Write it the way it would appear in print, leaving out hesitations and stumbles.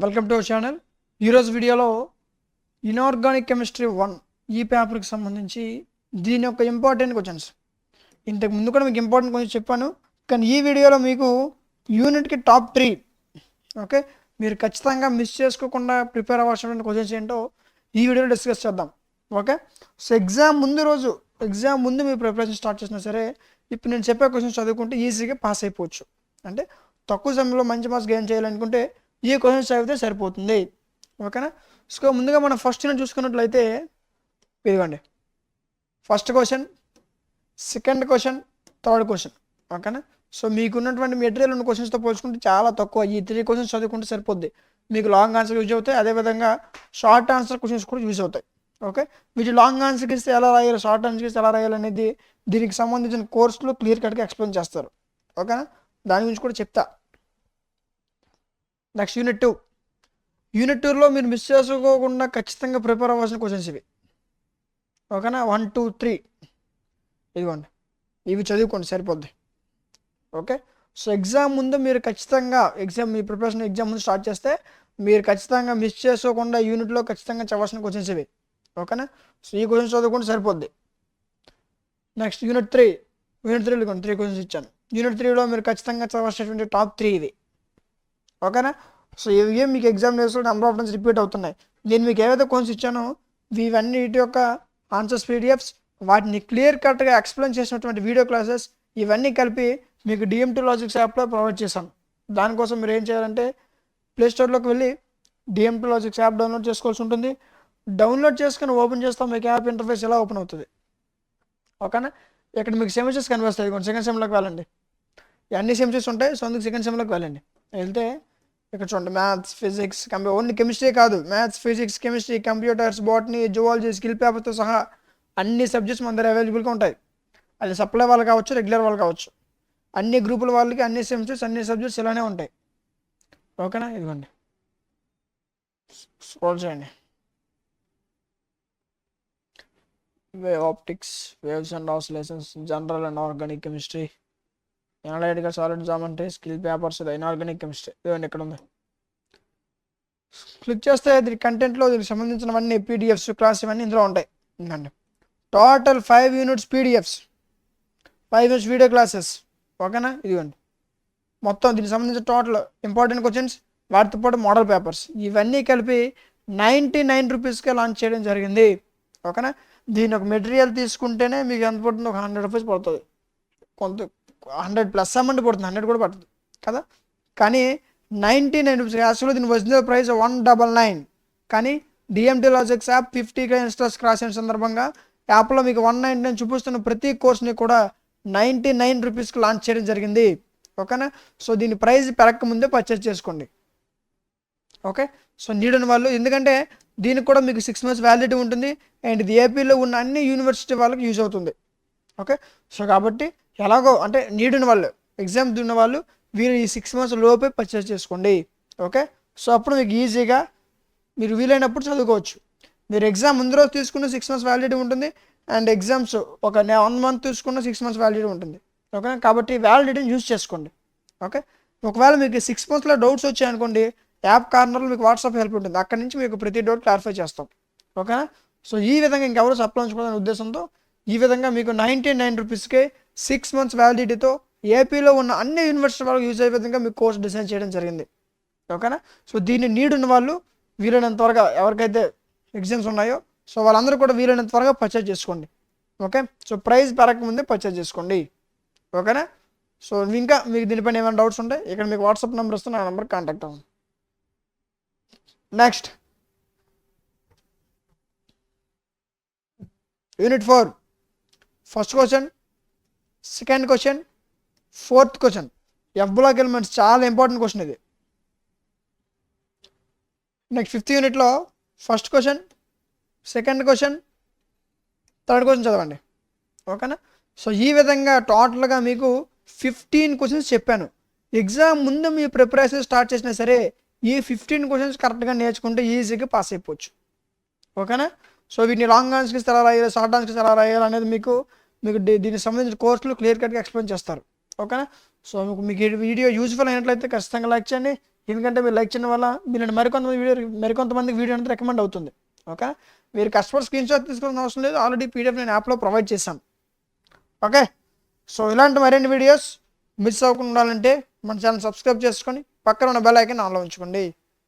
Welcome to our channel. ఈరోజు వీడియోలో inorganic chemistry 1 ఈ పేపర్కి సంబంధించి దీని యొక్క ఇంపార్టెంట్ క్వశ్చన్స్. ఇంతకు ముందు కూడా మీకు ఇంపార్టెంట్ క్వశ్చన్స్ చెప్పాను, కానీ ఈ వీడియోలో మీకు యూనిట్కి టాప్ 3 ఓకే మీరు ఖచ్చితంగా మిస్ చేసుకోకుండా ప్రిపేర్ అవ్వాల్సిన క్వశ్చన్స్ ఏంటో ఈ వీడియోలో డిస్కస్ చేద్దాం. ఓకే, సో ఎగ్జామ్ ముందు మీరు ప్రిపరేషన్ స్టార్ట్ చేసినా సరే ఇప్పుడు నేను చెప్పే క్వశ్చన్స్ చదువుకుంటే ఈజీగా పాస్ అయిపోవచ్చు. అంటే తక్కువ సమయంలో మంచి మార్క్స్ గెయిన్ చేయాలనుకుంటే ఈ క్వశ్చన్స్ చదివితే సరిపోతుంది. ఓకేనా, సో ముందుగా మనం ఫస్ట్ యూనిట్ చూసుకున్నట్లయితే ఇదిగోండి, first question, second question, third question. ఓకేనా, సో మీకున్నటువంటి మెటీరియల్ ఉన్న క్వశ్చన్స్తో పోల్చుకుంటే చాలా తక్కువ. ఈ 3 క్వశ్చన్స్ చదువుకుంటే సరిపోద్ది. మీకు లాంగ్ ఆన్సర్ యూజ్ అవుతాయి, అదేవిధంగా షార్ట్ ఆన్సర్ క్వశ్చన్స్ కూడా యూజ్ అవుతాయి. ఓకే, వీటి లాంగ్ ఆన్సర్కి ఇస్తే ఎలా రాయాలి, షార్ట్ ఆన్సర్కి ఇస్తే ఎలా రాయాలి అనేది దీనికి సంబంధించిన కోర్సులో క్లియర్ కట్గా ఎక్స్ప్లెయిన్ చేస్తారు. ఓకేనా, దాని గురించి కూడా చెప్తా. నెక్స్ట్ యూనిట్ 2లో మీరు మిస్ చేసుకోకుండా ఖచ్చితంగా ప్రిపేర్ అవ్వాల్సిన క్వశ్చన్స్ ఇవి. ఓకేనా, 1, 2, 3 ఇదిగోండి, ఇవి చదువుకోండి సరిపోద్ది. ఓకే, సో ఎగ్జామ్ ముందు మీరు ఖచ్చితంగా మీ ప్రిపరేషన్ ఎగ్జామ్ ముందు స్టార్ట్ చేస్తే మీరు ఖచ్చితంగా మిస్ చేసుకోకుండా యూనిట్లో ఖచ్చితంగా చదవాల్సిన క్వశ్చన్స్ ఇవి. ఓకేనా, సో ఈ క్వశ్చన్స్ చదువుకుంటే సరిపోద్ది. నెక్స్ట్ యూనిట్ 3 ఇదిగోండి, 3 క్వశ్చన్స్ ఇచ్చాను. యూనిట్ 3లో మీరు ఖచ్చితంగా చదవాల్సినటువంటి టాప్ 3 ఇవి. ఓకేనా, సో ఇవి మీకు examination number of times repeat అవుతున్నాయి. నేను మీకు ఏవైతే క్వశ్చన్స్ ఇచ్చానో ఇవన్నిటి యొక్క ఆన్సర్స్ పీడిఎఫ్స్, వాటిని క్లియర్ కట్గా ఎక్స్ప్లెయిన్ చేసినటువంటి వీడియో క్లాసెస్ ఇవన్నీ కలిపి మీకు డిఎంటీ లాజిక్స్ యాప్లో ప్రొవైడ్ చేశాను. దానికోసం మీరు ఏం చేయాలంటే ప్లేస్టోర్లోకి వెళ్ళి డిఎంటీ లాజిక్స్ యాప్ డౌన్లోడ్ చేసుకోవాల్సి ఉంటుంది. డౌన్లోడ్ చేసుకుని ఓపెన్ చేస్తాం, మీకు యాప్ ఇంటర్ఫేస్ ఎలా ఓపెన్ అవుతుంది. ఓకేనా, ఇక్కడ మీకు సెమిస్టర్స్ కనిపిస్తాయి. సెకండ్ సెమ్లోకి వెళ్ళండి, అన్ని సెమిస్టర్స్ ఉంటాయి. సో అందుకు సెకండ్ సెమ్లోకి వెళ్ళండి. వెళ్తే ఇక్కడ చూడండి, మ్యాథ్స్, ఫిజిక్స్, ఓన్లీ కెమిస్ట్రీ కాదు, maths, physics, chemistry, computers, botany, zoology, skill పేపర్తో సహా అన్ని సబ్జెక్ట్స్ మన దగ్గర అవైలబుల్గా ఉంటాయి. అది సప్లై వాళ్ళు కావచ్చు, రెగ్యులర్ వాళ్ళు కావచ్చు, అన్ని గ్రూపుల వాళ్ళకి అన్ని సెమిస్టర్స్ అన్ని సబ్జెక్ట్స్ ఇలానే ఉంటాయి. ఓకేనా, ఇదిగోండి స్క్రోల్ చేయండి. Wave optics, waves and oscillations, general and organic chemistry, analytical solid geometry, skill papers, inorganic chemistry. ఇదిగోండి ఇక్కడ ఉంది. క్లిక్ చేస్తే దీని కంటెంట్లో దీనికి సంబంధించినవన్నీ పీడిఎఫ్స్, క్లాస్ ఇవన్నీ ఇందులో ఉంటాయి. ఇంకండి total 5 units PDFs, 5 units video classes. ఓకేనా, ఇదిగోండి మొత్తం దీనికి సంబంధించిన టోటల్ ఇంపార్టెంట్ క్వశ్చన్స్, వాటితో పాటు మోడల్ పేపర్స్ ఇవన్నీ కలిపి 99 రూపీస్కే లాంచ్ చేయడం జరిగింది. ఓకేనా, దీని ఒక మెటీరియల్ తీసుకుంటేనే మీకు ఎంత పడుతుంది, ఒక 100 రూపీస్ పడుతుంది. కొంత 100+ అమౌంట్ పడుతుంది, 100 కూడా పడుతుంది కదా. కానీ 99 రూపీస్, యాక్చువల్గా దీని ఒరిజినల్ ప్రైస్ 199. కానీ DMT logics app 50K installs cross అయిన సందర్భంగా యాప్లో మీకు 199 చూపిస్తున్న ప్రతి కోర్స్ని కూడా 99 రూపీస్కి లాంచ్ చేయడం జరిగింది. ఓకేనా, సో దీని ప్రైస్ పెరగక ముందే పర్చేస్ చేసుకోండి. ఓకే, సో నీడని వాళ్ళు, ఎందుకంటే దీనికి కూడా మీకు 6 months వ్యాలిడిటీ ఉంటుంది. అండ్ ఇది ఏపీలో ఉన్న అన్ని యూనివర్సిటీ వాళ్ళకి యూజ్ అవుతుంది. ఓకే, సో కాబట్టి ఎలాగో అంటే నీడిన వాళ్ళు, ఎగ్జామ్ ఉన్న వాళ్ళు వీరు ఈ 6 months లోపే పర్చేస్ చేసుకోండి. ఓకే, సో అప్పుడు మీకు ఈజీగా మీరు వీలైనప్పుడు చదువుకోవచ్చు. మీరు ఎగ్జామ్ ముందు రోజు తీసుకున్న 6 months వ్యాలిడిటీ ఉంటుంది. అండ్ ఎగ్జామ్స్ ఒక 1 month తీసుకున్న 6 months వ్యాలిడిటీ ఉంటుంది. ఓకే, కాబట్టి వ్యాలిడిటీని యూజ్ చేసుకోండి. ఓకే, ఒకవేళ మీకు 6 monthsలో డౌట్స్ వచ్చాయనుకోండి, యాప్ కార్నర్లో మీకు వాట్సాప్ హెల్ప్ ఉంటుంది, అక్కడి నుంచి మీకు ప్రతి డౌట్ క్లారిఫై చేస్తాం. ఓకేనా, సో ఈ విధంగా ఇంకెవరు సప్లై ఉంచుకోవాలనే ఉద్దేశంతో ఈ విధంగా మీకు 99 రూపీస్కే 6 months వ్యాలిడిటీతో ఏపీలో ఉన్న అన్ని యూనివర్సిటీ వాళ్ళకి యూజ్ అయ్యే విధంగా మీకు కోర్స్ డిజైన్ చేయడం జరిగింది. ఓకేనా, సో దీన్ని నీడ్ ఉన్న వాళ్ళు వీలైనంత త్వరగా, ఎవరికైతే ఎగ్జామ్స్ ఉన్నాయో సో వాళ్ళందరూ కూడా వీలైనంత త్వరగా పర్చేజ్ చేసుకోండి. ఓకే, సో ప్రైస్ పెరగక ముందే పర్చేజ్ చేసుకోండి. ఓకేనా, సో ఇంకా మీకు దీనిపైన ఏమైనా డౌట్స్ ఉంటే ఇక్కడ మీకు వాట్సాప్ నెంబర్ వస్తే నా నెంబర్ కాంటాక్ట్ అవ్వండి. Next unit 4 first question, second question, fourth question, F block elements, చాలా ఇంపార్టెంట్ క్వశ్చన్ ఇది. నెక్స్ట్ 5th యూనిట్లో first question, second question, third question చదవండి. ఓకేనా, సో ఈ విధంగా టోటల్గా మీకు 15 క్వశ్చన్స్ చెప్పాను. ఎగ్జామ్ ముందు మీ ప్రిపరేషన్ స్టార్ట్ చేసినా సరే ఈ 15 క్వశ్చన్స్ కరెక్ట్గా నేర్చుకుంటే ఈజీగా పాస్ అయిపోవచ్చు. ఓకేనా, సో వీటిని లాంగ్ ఆన్సర్స్ ఎలా రాయాలి, షార్ట్ ఆన్సర్స్ ఎలా రాయాలి అనేది మీకు దీనికి సంబంధించిన కోర్సులు క్లియర్ కట్గా ఎక్స్ప్లెయిన్ చేస్తారు. ఓకేనా, సో మీకు ఈ వీడియో యూజ్ఫుల్ అయినట్లయితే ఖచ్చితంగా లైక్ చేయండి. ఎందుకంటే మీరు లైక్ చేయడం వల్ల మీరు మరికొంతమందికి వీడియో అనేది రికమెండ్ అవుతుంది. ఓకే, మీరు కస్టమర్ స్క్రీన్ షాట్ తీసుకోవాల్సిన అవసరం లేదు, ఆల్రెడీ పీడిఎఫ్ నేను యాప్లో ప్రొవైడ్ చేశాను. ఓకే, సో ఇలాంటి మరిన్ని వీడియోస్ మిస్ అవ్వకుండా ఉండాలంటే మన ఛానల్ సబ్స్క్రైబ్ చేసుకొని పక్కన ఉన్న బెల్ ఐకాన్ ఆన్లో ఉంచుకోండి.